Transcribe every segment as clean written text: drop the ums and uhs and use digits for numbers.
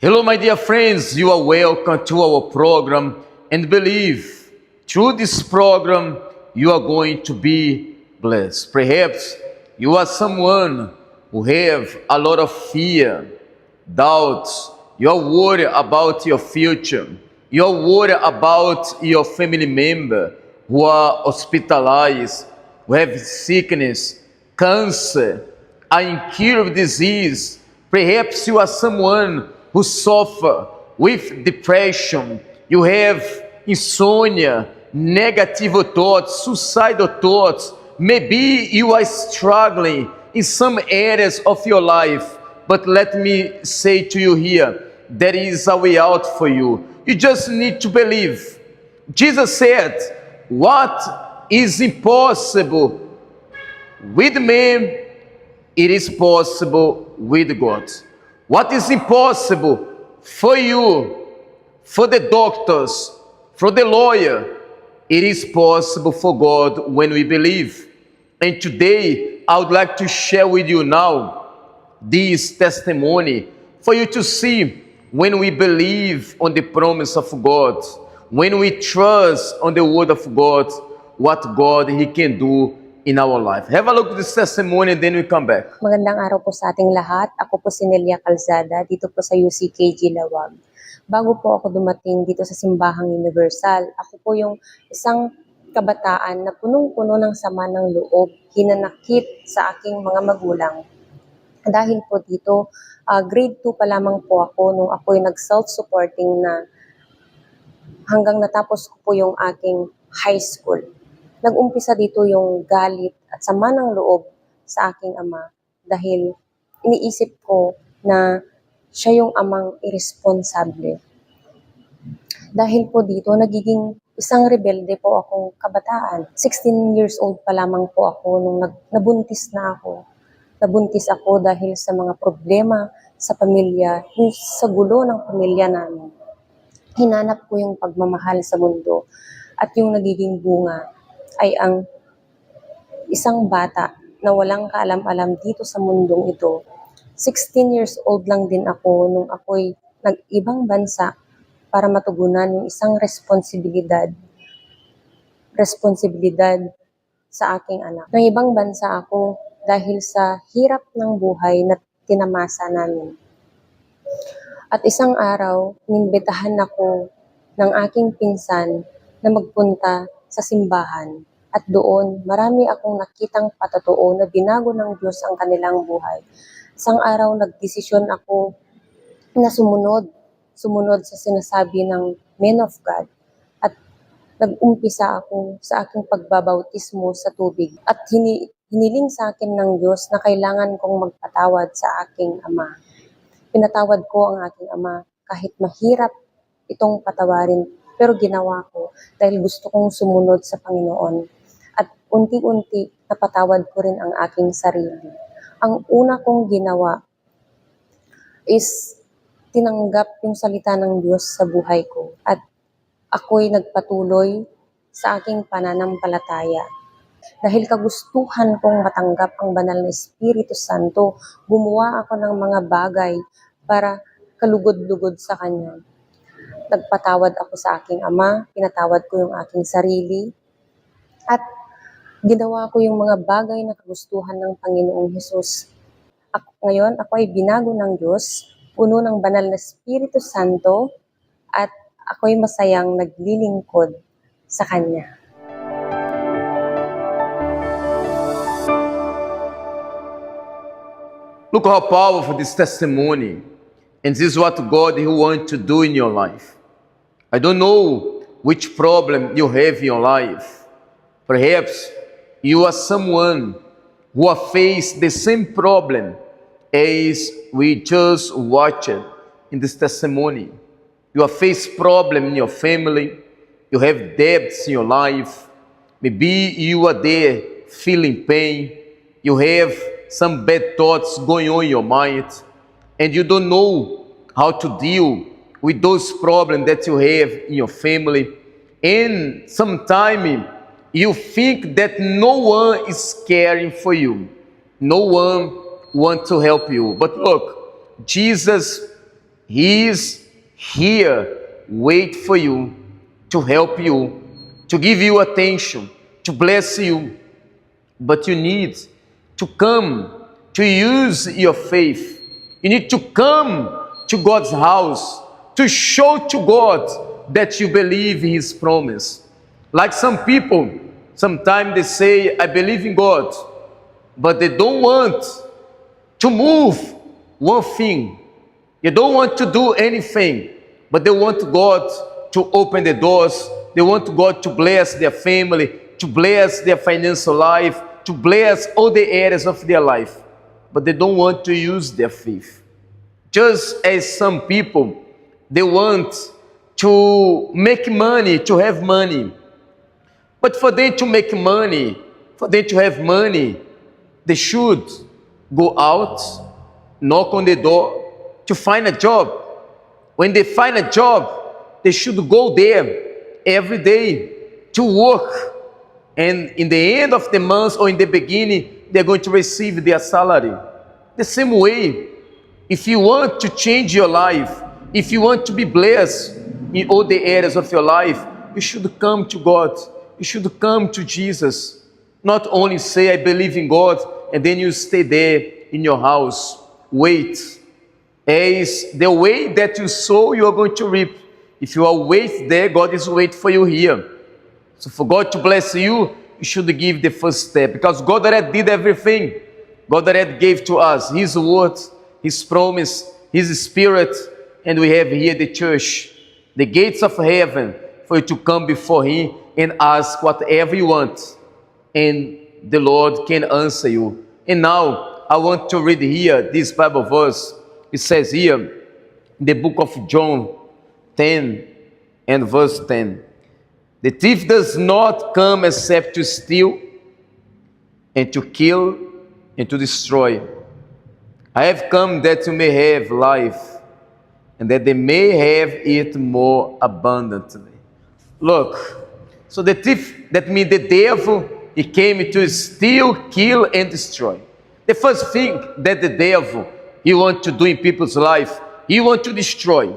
Hello, my dear friends. You are welcome to our program and believe through this program you are going to be blessed. Perhaps you are someone who have a lot of fear, doubts. You are worried about your future. You are worried about your family member who are hospitalized, who have sickness, cancer, an incurable disease. Perhaps you are someone who suffer with depression. You have insomnia, negative thoughts, suicidal thoughts. Maybe you are struggling in some areas of your life. But let me say to you here, there is a way out for you. You just need to believe. Jesus said, what is impossible with man, it is possible with God. What is impossible for you, for the doctors, for the lawyer, it is possible for God when we believe. And today, I would like to share with you now this testimony for you to see when we believe on the promise of God, when we trust on the word of God, what God He can do in our life. Have a look at this testimony and then we come back. Magandang araw po sa ating lahat. Ako po si Nelia Calzada, dito po sa UCKG Lawag. Bago po ako dumating dito sa Simbahang Universal, ako po yung isang kabataan na punong-puno ng sama ng loob, hinanakit sa aking mga magulang. Dahil po dito, grade 2 pa lamang po ako nung ako'y nag-self-supporting na hanggang natapos ko po yung aking high school. Nag-umpisa dito yung galit at sama ng loob sa aking ama dahil iniisip ko na siya yung amang irresponsable. Dahil po dito, nagiging isang rebelde po akong kabataan. 16 years old pa lamang po ako nung nabuntis na ako. Nabuntis ako dahil sa mga problema sa pamilya, yung sa gulo ng pamilya namin. Hinanap ko yung pagmamahal sa mundo at yung nagiging bunga ay ang isang bata na walang kaalam-alam dito sa mundong ito. 16 years old lang din ako nung ako'y nag-ibang bansa para matugunan yung isang responsibilidad sa aking anak. Nang ibang bansa ako dahil sa hirap ng buhay na tinamasa namin. At isang araw, inimbitahan ako ng aking pinsan na magpunta sa simbahan. At doon, marami akong nakitang patotoo na binago ng Diyos ang kanilang buhay. Isang araw, nagdesisyon ako na sumunod sa sinasabi ng men of God. At nag-umpisa ako sa aking pagbabautismo sa tubig. At hiniling sa akin ng Diyos na kailangan kong magpatawad sa aking ama. Pinatawad ko ang aking ama kahit mahirap itong patawarin, pero ginawa ko dahil gusto kong sumunod sa Panginoon. At unti-unti napatawad ko rin ang aking sarili. Ang una kong ginawa is tinanggap yung salita ng Diyos sa buhay ko. At ako'y nagpatuloy sa aking pananampalataya. Dahil kagustuhan kong matanggap ang banal na Espiritu Santo, gumawa ako ng mga bagay para kalugod-lugod sa Kanya. Nagpatawad ako sa aking ama, pinatawad ko yung aking sarili, at ginawa ko yung mga bagay na kagustuhan ng Panginoong Hesus. Ngayon, ako ay binago ng Diyos, puno ng banal na Espiritu Santo, at ako'y masayang naglilingkod sa Kanya. Look how powerful this testimony. And this is what God He wants to do in your life. I don't know which problem you have in your life. Perhaps you are someone who have faced the same problem as we just watched in this testimony. You have faced problem in your family. You have debts in your life. Maybe you are there feeling pain. You have some bad thoughts going on in your mind. And you don't know how to deal with those problems that you have in your family. And sometimes you think that no one is caring for you. No one wants to help you. But look, Jesus He is here, wait for you, to help you, to give you attention, to bless you. But you need to come to use your faith. You need to come to God's house to show to God that you believe His promise. Like some people, sometimes they say, I believe in God, but they don't want to move one thing. They don't want to do anything, but they want God to open the doors. They want God to bless their family, to bless their financial life, to bless all the areas of their life. But they don't want to use their faith. Just as some people, they want to make money, to have money. But for them to make money, for them to have money, they should go out, knock on the door, to find a job. When they find a job, they should go there every day to work. And in the end of the month or in the beginning, they're going to receive their salary. The same way, if you want to change your life, if you want to be blessed in all the areas of your life, you should come to God. You should come to Jesus. Not only say, I believe in God, and then you stay there in your house. Wait. As the way that you sow, you are going to reap. If you are wait there, God is waiting for you here. So for God to bless you, you should give the first step. Because God already did everything. God already gave to us His word, His promise, His Spirit. And we have here the church, the gates of heaven, for you to come before Him and ask whatever you want. And the Lord can answer you. And now, I want to read here this Bible verse. It says here, in the book of John 10 and verse 10. The thief does not come except to steal and to kill and to destroy. I have come that you may have life and that they may have it more abundantly. Look, so the thief, that means the devil, he came to steal, kill, and destroy. The first thing that the devil, he wants to do in people's life, he wants to destroy.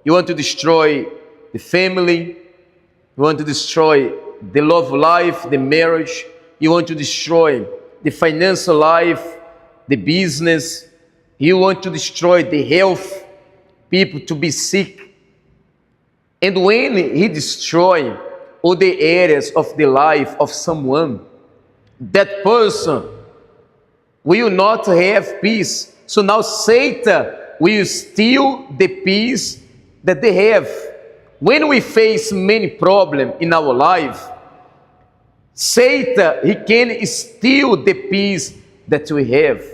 He wants to destroy the family. He wants to destroy the love life, the marriage. He wants to destroy the financial life, the business. He wants to destroy the health, people to be sick. And when he destroys all the areas of the life of someone, that person will not have peace. So now Satan will steal the peace that they have. When we face many problems in our life, Satan, he can steal the peace that we have.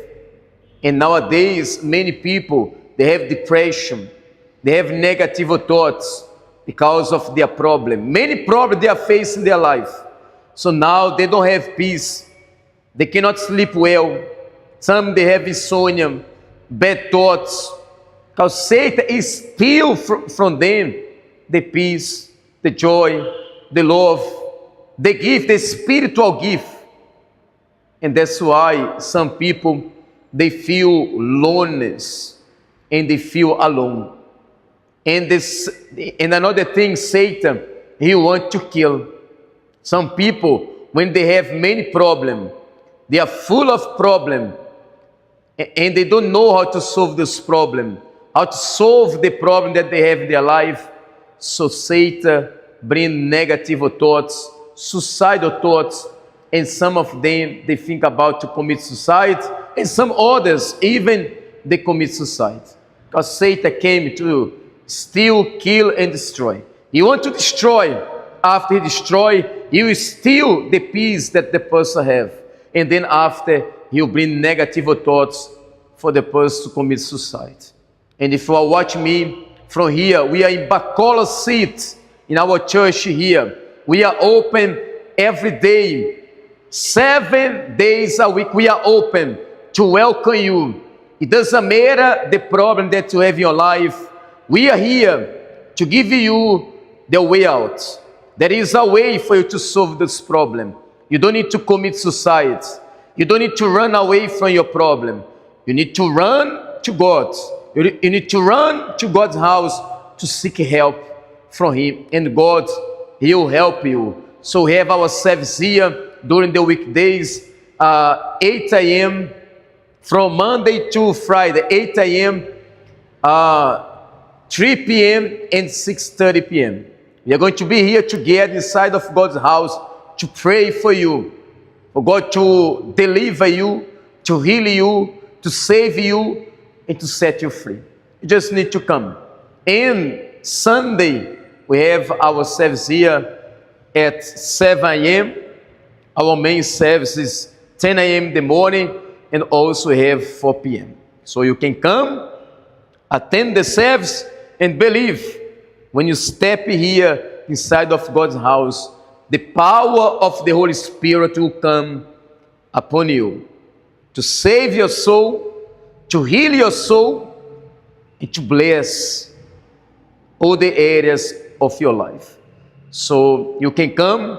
And nowadays, many people, they have depression, they have negative thoughts because of their problem. Many problems they are facing in their life. So now they don't have peace. They cannot sleep well. Some they have insomnia, bad thoughts. Because Satan is steal from them the peace, the joy, the love, the gift, the spiritual gift. And that's why some people, they feel loneliness and they feel alone. And another thing, Satan, he wants to kill. Some people, when they have many problems, they are full of problems, and they don't know how to solve this problem, how to solve the problem that they have in their life. So Satan brings negative thoughts, suicidal thoughts, and some of them, they think about to commit suicide, and some others, even they commit suicide. Because Satan came to steal, kill, and destroy. He wants to destroy. After he destroys, he will steal the peace that the person has. And then after, he will bring negative thoughts for the person to commit suicide. And if you are watching me from here, we are in Bacola seat in our church here. We are open every day, 7 days a week. We are open to welcome you. It doesn't matter the problem that you have in your life. We are here to give you the way out. There is a way for you to solve this problem. You don't need to commit suicide. You don't need to run away from your problem. You need to run to God. You need to run to God's house to seek help from Him, and God, He will help you. So we have our service here during the weekdays, 8 a.m. from Monday to Friday, 8 a.m., 3 p.m. and 6:30 p.m. We are going to be here together inside of God's house to pray for you, for God to deliver you, to heal you, to save you, and to set you free. You just need to come. And Sunday, we have our service here at 7 a.m. Our main service is 10 a.m. in the morning, and also we have 4 p.m. So you can come, attend the service, and believe when you step here inside of God's house, the power of the Holy Spirit will come upon you to save your soul, to heal your soul, and to bless all the areas of your life. So you can come,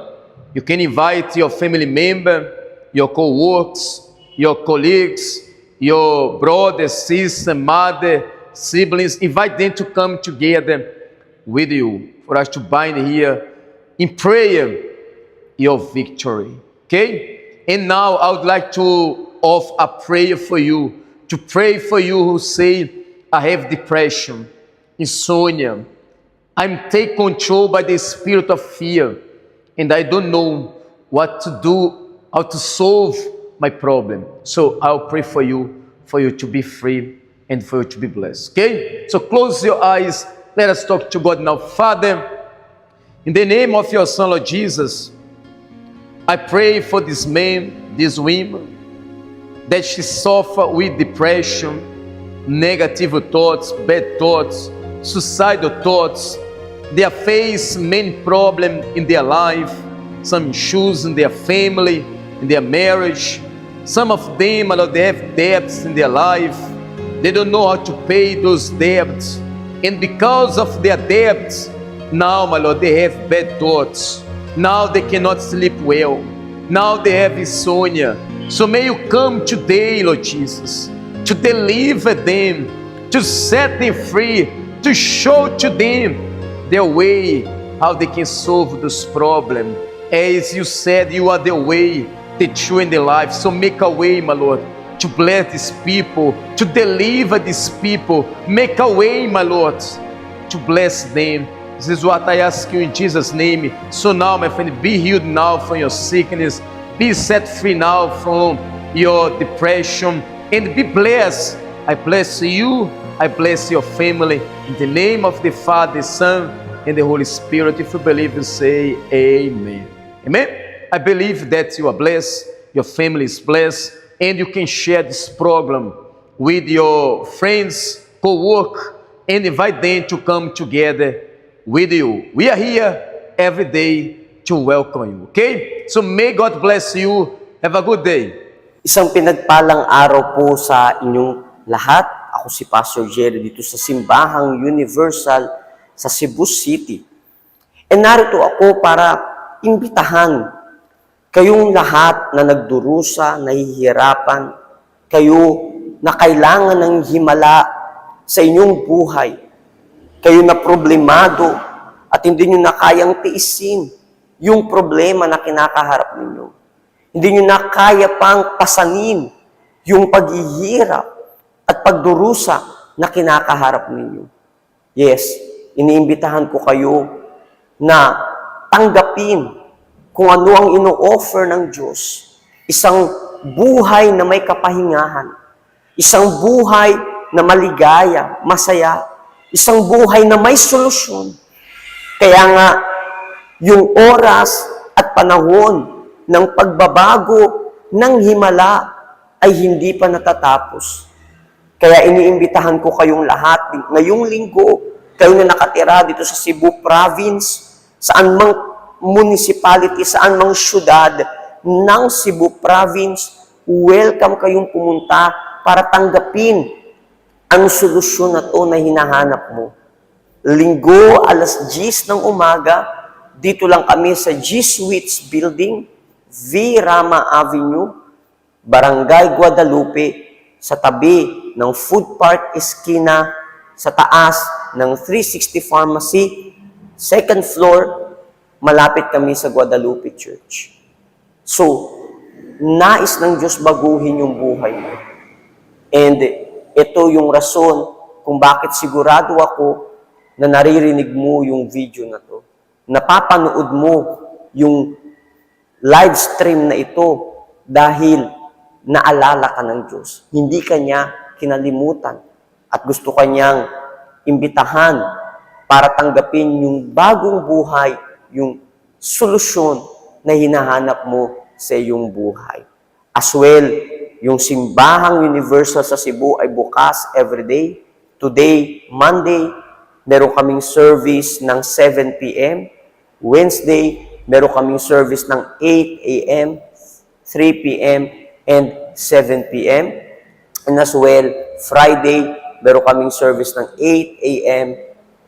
you can invite your family member, your co-workers, your colleagues, your brother, sister, mother, siblings, invite them to come together with you for us to bind here in prayer your victory. Okay? And now I would like to offer a prayer for you, to pray for you who say, I have depression, insomnia, I'm taken control by the spirit of fear, and I don't know what to do, how to solve my problem. So I'll pray for you to be free and for you to be blessed. Okay? So close your eyes. Let us talk to God now. Father, in the name of your Son, Lord Jesus, I pray for this man, this woman, that she suffer with depression, negative thoughts, bad thoughts, suicidal thoughts. They face many problems in their life, some issues in their family, in their marriage. Some of them, Lord, they have debts in their life. They don't know how to pay those debts. And because of their debts, now, my Lord, they have bad thoughts. Now they cannot sleep well. Now they have insomnia. So may you come today, Lord Jesus, to deliver them, to set them free, to show to them their way, how they can solve this problem. As you said, you are the way, the truth, and the life. So make a way, my Lord, to bless these people, to deliver these people. Make a way, my Lord, to bless them. This is what I ask you in Jesus' name. So now, my friend, be healed now from your sickness. Be set free now from your depression. And be blessed. I bless you. I bless your family. In the name of the Father, the Son, and the Holy Spirit. If you believe, you say amen. Amen. I believe that you are blessed. Your family is blessed. And you can share this program with your friends, co-work, and invite them to come together with you. We are here every day to welcome you. Okay? So may God bless you. Have a good day. Isang pinagpalang araw po sa inyong lahat. Ako si Pastor Jerry dito sa Simbahang Universal sa Cebu City. E narito ako para imbitahan kayong lahat na nagdurusa, nahihirapan, kayo na kailangan ng himala sa inyong buhay, kayo na problemado at hindi nyo na kayang tiisin yung problema na kinakaharap ninyo. Hindi nyo na kaya pang pasanin yung paghihirap at pagdurusa na kinakaharap ninyo. Yes, iniimbitahan ko kayo na tanggapin kung ano ang ino-offer ng Diyos. Isang buhay na may kapahingahan. Isang buhay na maligaya, masaya. Isang buhay na may solusyon. Kaya nga, yung oras at panahon ng pagbabago ng himala ay hindi pa natatapos. Kaya iniimbitahan ko kayong lahat ngayong linggo, kayo na nakatira dito sa Cebu Province, saan mang municipality, saan mang syudad ng Cebu Province, welcome kayong pumunta para tanggapin ang solusyon na to na hinahanap mo. Linggo, alas 10 ng umaga, dito lang kami sa Jesuits Building, V. Rama Avenue, Barangay Guadalupe, sa tabi ng Food Park Esquina sa taas ng 360 Pharmacy, second floor, malapit kami sa Guadalupe Church. So, nais ng Diyos baguhin yung buhay mo. And ito yung rason kung bakit sigurado ako na naririnig mo yung video na to. Napapanood mo yung live stream na ito dahil naalala ka ng Diyos. Hindi ka niya kinalimutan at gusto ka niyang imbitahan para tanggapin yung bagong buhay, yung solusyon na hinahanap mo sa iyong buhay. As well, yung Simbahang Universal sa Cebu ay bukas everyday. Today, Monday, meron kaming service ng 7 p.m. Wednesday, meron kaming service ng 8 a.m., 3 p.m., and 7 p.m. And as well, Friday, meron kaming service ng 8 a.m.,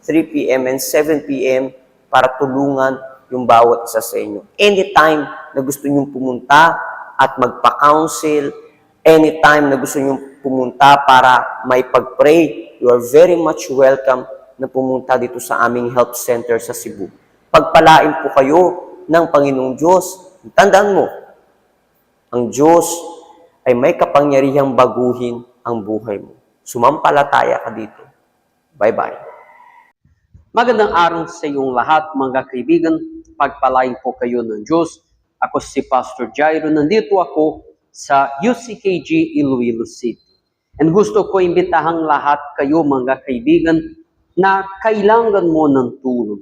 3 p.m., and 7 p.m. para tulungan yung bawat isa sa inyo. Anytime na gusto nyong pumunta at magpa-counsel, anytime na gusto nyong pumunta para may pag-pray, you are very much welcome na pumunta dito sa aming health center sa Cebu. Pagpalain po kayo ng Panginoong Diyos. Tandaan mo, ang Diyos ay may kapangyarihang baguhin ang buhay mo. Sumampalataya ka dito. Bye-bye. Magandang araw sa iyong lahat, mga kaibigan. Pagpalain po kayo ng Diyos. Ako si Pastor Jairo. Nandito ako sa UCKG Iloilo City. And gusto ko imbitahang lahat kayo, mga kaibigan, na kailangan mo ng tulong.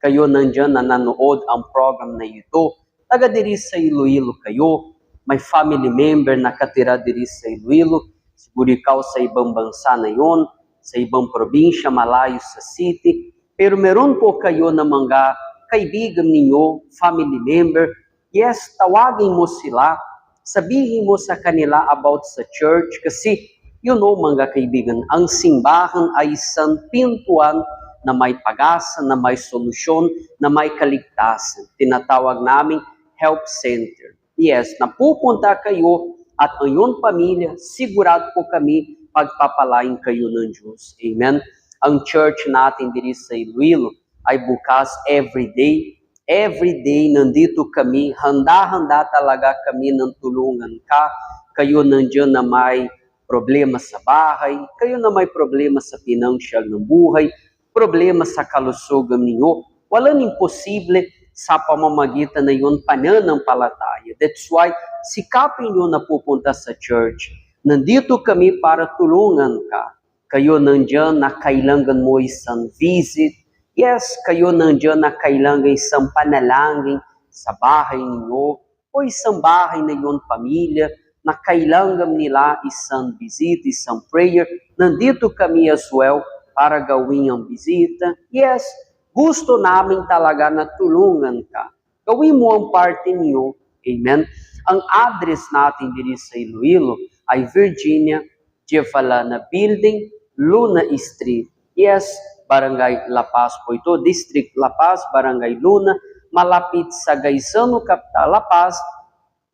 Kayo nandyan na nanood ang program na ito. Taga diri sa Iloilo kayo. May family member na katira diri sa Iloilo. Siguro ikaw sa ibang bansa na yon, sa ibang probinsya, malayo sa city. Pero meron po kayo na mga kaibigan ninyo, family member. Yes, tawagin mo sila. Sabihin mo sa kanila about sa church. Kasi, you know mga kaibigan, ang simbahan ay isang pintuan na may pag-asa, na may solusyon, na may kaligtasan. Tinatawag namin help center. Yes, napupunta kayo at ang iyong pamilya, sigurado po kami pagpapalain kayo ng Diyos. Amen? Ang church natin dito sa Iloilo ay bukas every day. Every day nandito kami, handa-handa talaga kami ng tulungan ka. Kayo nandiyan na may problema sa bahay, kayo na may problema sa financial ng buhay, problema sa kalusugan ninyo. Walang imposible sa pamamagitan na yun pananampalataya. That's why sikapin nyo na pupunta sa church. Nandito kami para tulungan ka. Kayo nandiyan na kailangan mo isang visit. Yes, kayo nandiyan na kailangan isang panalangin sa bahay ninyo o isang bahay na iyong pamilya na kailangan nila isang visit, isang prayer. Nandito kami as well para gawin ang bisita. Yes, gusto namin talaga na tulungan ka. Gawin mo ang parte niyo. Amen? Ang address natin dito sa Iloilo ay Virginia Jefalana Building, Luna Street. Yes, Barangay La Paz po ito. District La Paz, Barangay Luna. Malapit sa Gaisano Capital La Paz,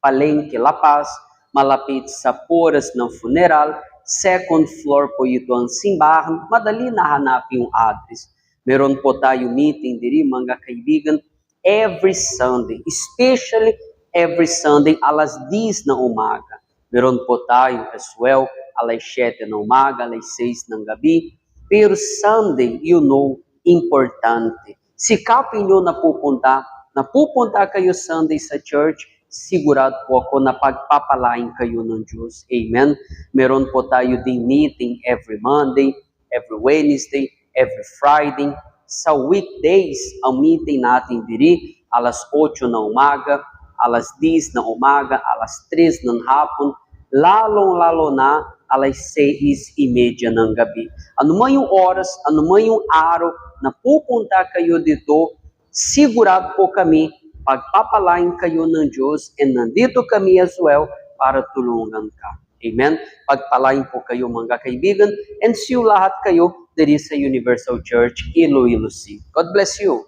Palengke La Paz. Malapit sa Poras ng Funeral. Second floor po ito ang simbahan. Madali na hanapin yung address. Meron po tayo meeting diri mga kaibigan every Sunday. Especially every Sunday alas 10 ng umaga. Meron po tayo as well alas 7 ng umaga, alas 6 ng gabi. Pero Sunday, you know, importante. Sikapin nyo na pupunta kayo Sunday sa church, sigurado po ako na pagpapalain kayo ng Diyos. Amen? Meron po tayo ding meeting every Monday, every Wednesday, every Friday. Sa weekdays, ang meeting natin diri, alas 8 ng umaga, alas 10 ng umaga, alas 3 ng hapon, lalong-lalo na alas 6:30 ng gabi. Ano man yung oras, ano man yung araw na pupunta kayo dito, sigurado po kami, pagpapalain kayo ng Diyos, and nandito kami as well para tulungan ka. Amen? Pagpalain po kayo mga kaibigan, and see you lahat kayo dito sa Universal Church Iloilo City. God bless you.